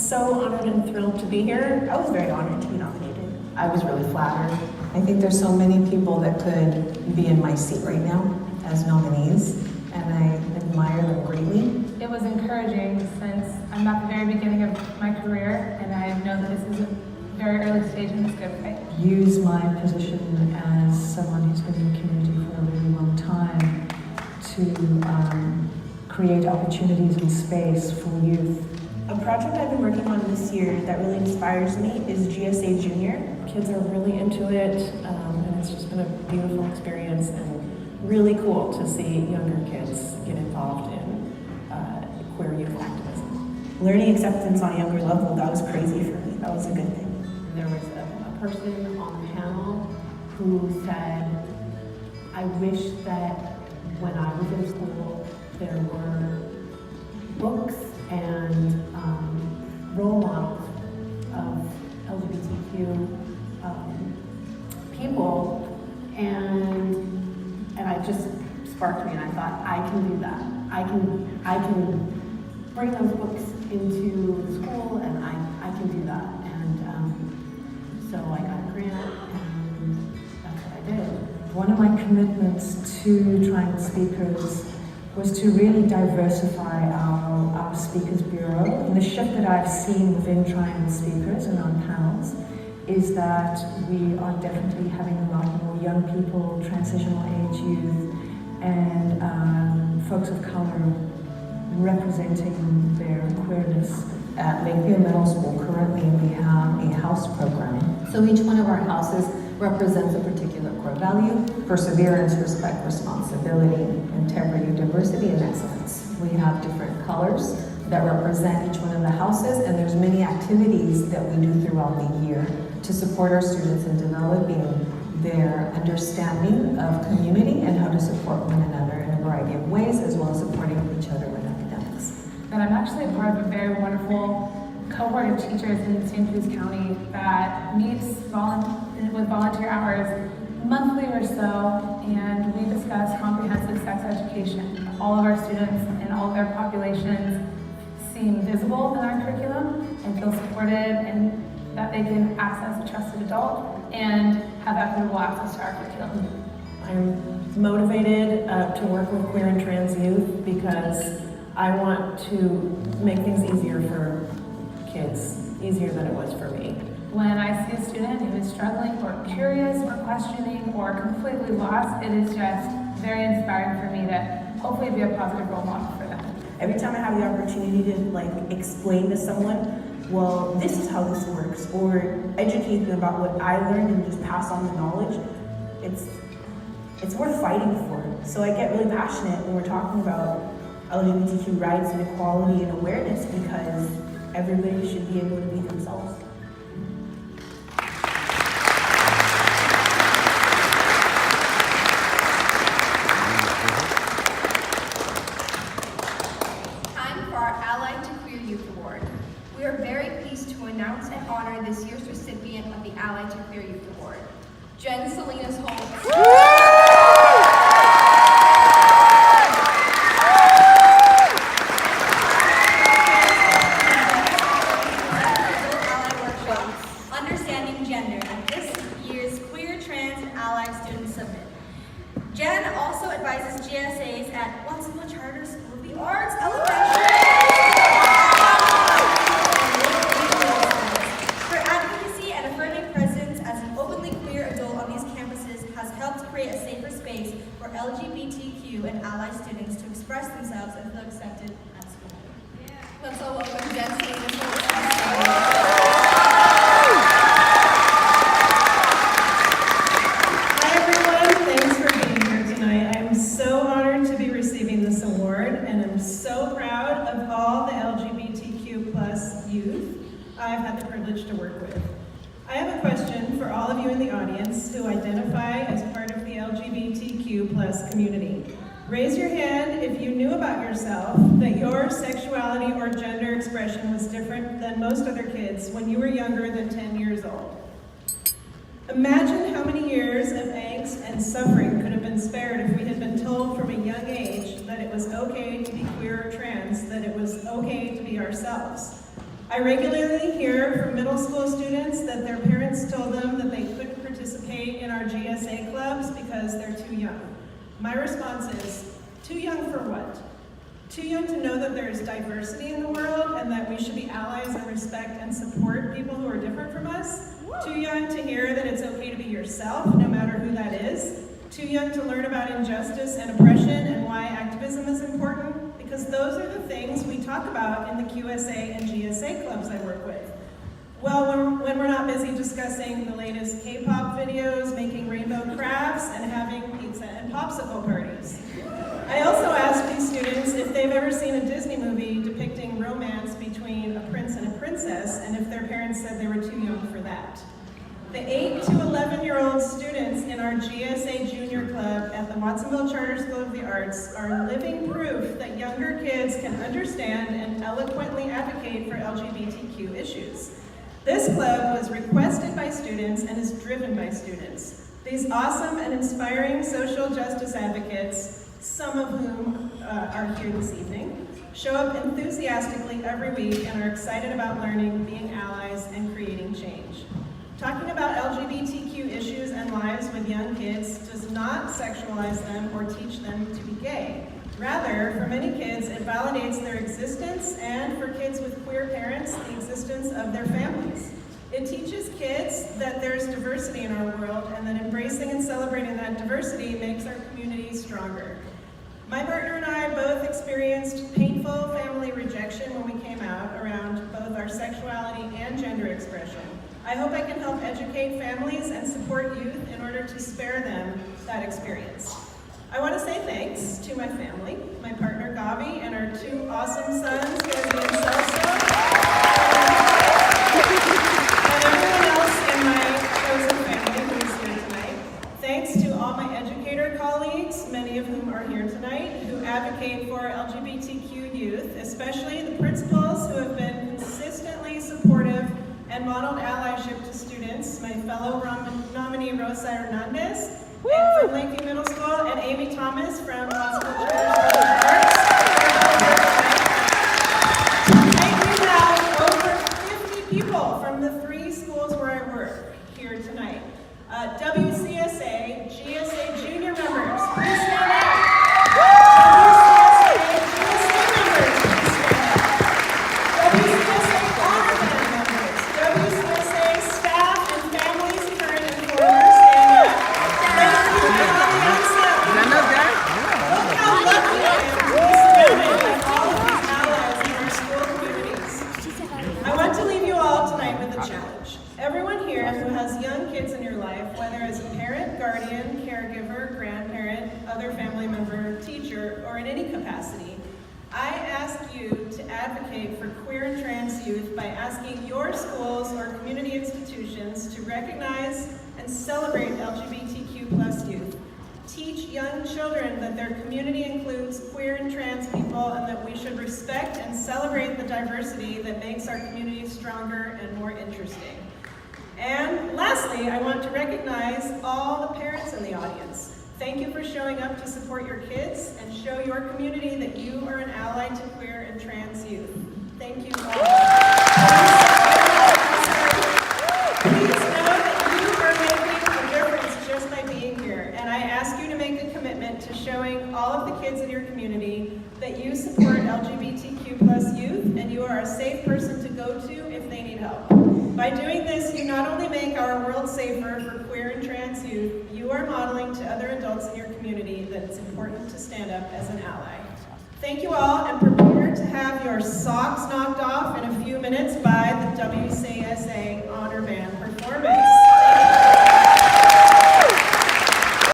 so honored and thrilled to be here. I was very honored to be nominated. I was really flattered. I think there's so many people that could be in my seat right now as nominees, and I admire them greatly. It was encouraging since I'm at the very beginning of my career, and I know that this is a very early stage in this good fight. Use my position as someone who's been in the community for a really long time to create opportunities and space for youth. A project I've been working on this year that really inspires me is GSA Junior. Kids are really into it, and it's just been a beautiful experience and really cool to see younger kids get involved in queer youth activism. Learning acceptance on a younger level, that was crazy for me. That was a good thing. There was a person on the panel who said, I wish that when I was in school, there were books and role models of LGBTQ people, and it just sparked me, and I thought, I can do that. I can bring those books into the school, and I can do that. And so I got a grant, and that's what I did. One of my commitments to Triangle Speakers was to really diversify our Speakers Bureau. And the shift that I've seen within Triangle Speakers and on panels is that we are definitely having a lot more young people, transitional age youth, and folks of color representing their queerness. At Lakeview Middle School, currently we have a house program. So each one of our houses represents a particular core value: perseverance, respect, responsibility, integrity, diversity, and excellence. We have different colors that represent each one of the houses, and there's many activities that we do throughout the year to support our students in developing their understanding of community and how to support one another in a variety of ways, as well as supporting each other with academics. And I'm actually a part of a very wonderful cohort of teachers in St. Louis County that meets with volunteer hours monthly or so, and we discuss comprehensive sex education. All of our students and all of their populations seem visible in our curriculum and feel supported, and that they can access a trusted adult and have equitable access to our curriculum. I'm motivated to work with queer and trans youth because I want to make things easier for kids, easier than it was for me. When I see a student who is struggling or curious or questioning or completely lost, it is just very inspiring for me to hopefully be a positive role model for them. Every time I have the opportunity to explain to someone, well, this is how this works, or educate them about what I learned and just pass on the knowledge, it's worth fighting for. So I get really passionate when we're talking about LGBTQ rights and equality and awareness, because everybody should be able to be themselves. Time for our Allied to Queer Youth Award. We are very pleased to announce and honor this year's recipient of the Allied to Queer Youth Award, Jen Salinas Holmes. Understanding Gender, this year's Queer Trans Ally Student Summit. Jen also advises GSAs at Watsonville Charter School of the Arts Elementary. Her advocacy and affirming presence as an openly queer adult on these campuses has helped create a safer space for LGBTQ and ally students to express themselves and feel accepted at school. Let's all welcome Jen Salinas. I've had the privilege to work with. I have a question for all of you in the audience who identify as part of the LGBTQ+ community. Raise your hand if you knew about yourself that your sexuality or gender expression was different than most other kids when you were younger than 10 years old. Imagine how many years of angst and suffering could have been spared if we had been told from a young age that it was okay to be queer or trans, that it was okay to be ourselves. I regularly hear from middle school students that their parents told them that they couldn't participate in our GSA clubs because they're too young. My response is, too young for what? Too young to know that there is diversity in the world and that we should be allies and respect and support people who are different from us? Too young to hear that it's okay to be yourself, no matter who that is? Too young to learn about injustice and oppression and why activism is important? Because those are the things we talk about in the QSA and GSA clubs I work with. Well, when we're not busy discussing the latest K-pop videos, making rainbow crafts, and having pizza and popsicle parties. I also ask these students if they've ever seen a Disney movie depicting romance between a prince and a princess, and if their parents said they were too young for that. The 8 to 11-year-old students in our GSA Junior Club at the Watsonville Charter School of the Arts are living proof that younger kids can understand and eloquently advocate for LGBTQ issues. This club was requested by students and is driven by students. These awesome and inspiring social justice advocates, some of whom are here this evening, show up enthusiastically every week and are excited about learning, being allies, and creating change. Talking about LGBTQ issues and lives with young kids does not sexualize them or teach them to be gay. Rather, for many kids, it validates their existence, and for kids with queer parents, the existence of their families. It teaches kids that there's diversity in our world and that embracing and celebrating that diversity makes our community stronger. My partner and I both experienced painful family rejection when we came out around both our sexuality and gender expression. I hope I can help educate families and support youth in order to spare them that experience. I want to say thanks to my family, my partner Gavi, and our two awesome sons, Gavi and Celso, and everyone else in my chosen family who is here tonight. Thanks to all my educator colleagues, many of whom are here tonight, who advocate for LGBTQ youth, especially the principals who have been consistently supportive and modeled allyship to students, my fellow nominee Rosa Hernandez from Lakeview Middle School, and Amy Thomas from Watsonville Charter School of the Arts. Tonight we have over 50 people from the 3 schools where I work here tonight. WCSA, GSA junior members, please stand up. WCSA honor band members, WCSA staff and families, current and former, stand up. Thank you for coming on set. Look how lucky I am to be surrounded by all of these allies in our school communities. I want to leave you all tonight with a challenge. Everyone here who has young kids in your life, whether as a parent, guardian, caregiver, grandparent, other family member, teacher, or in any capacity, I ask you to advocate for queer and trans youth by asking your schools or community institutions to recognize and celebrate LGBTQ+ youth. Teach young children that their community includes queer and trans people and that we should respect and celebrate the diversity that makes our community stronger and more interesting. And lastly, I want to recognize all the parents in the audience. Thank you for showing up to support your kids and show your community that you are an ally to queer and trans youth. Thank you all. Please know that you are making a difference just by being here. And I ask you to make a commitment to showing all of the kids in your community that you support LGBTQ+ youth and you are a safe person to go to if they need help. By doing this, you not only make our world safer for queer and trans youth, you are modeling to other adults in your community that it's important to stand up as an ally. Thank you all, and prepare to have your socks knocked off in a few minutes by the WC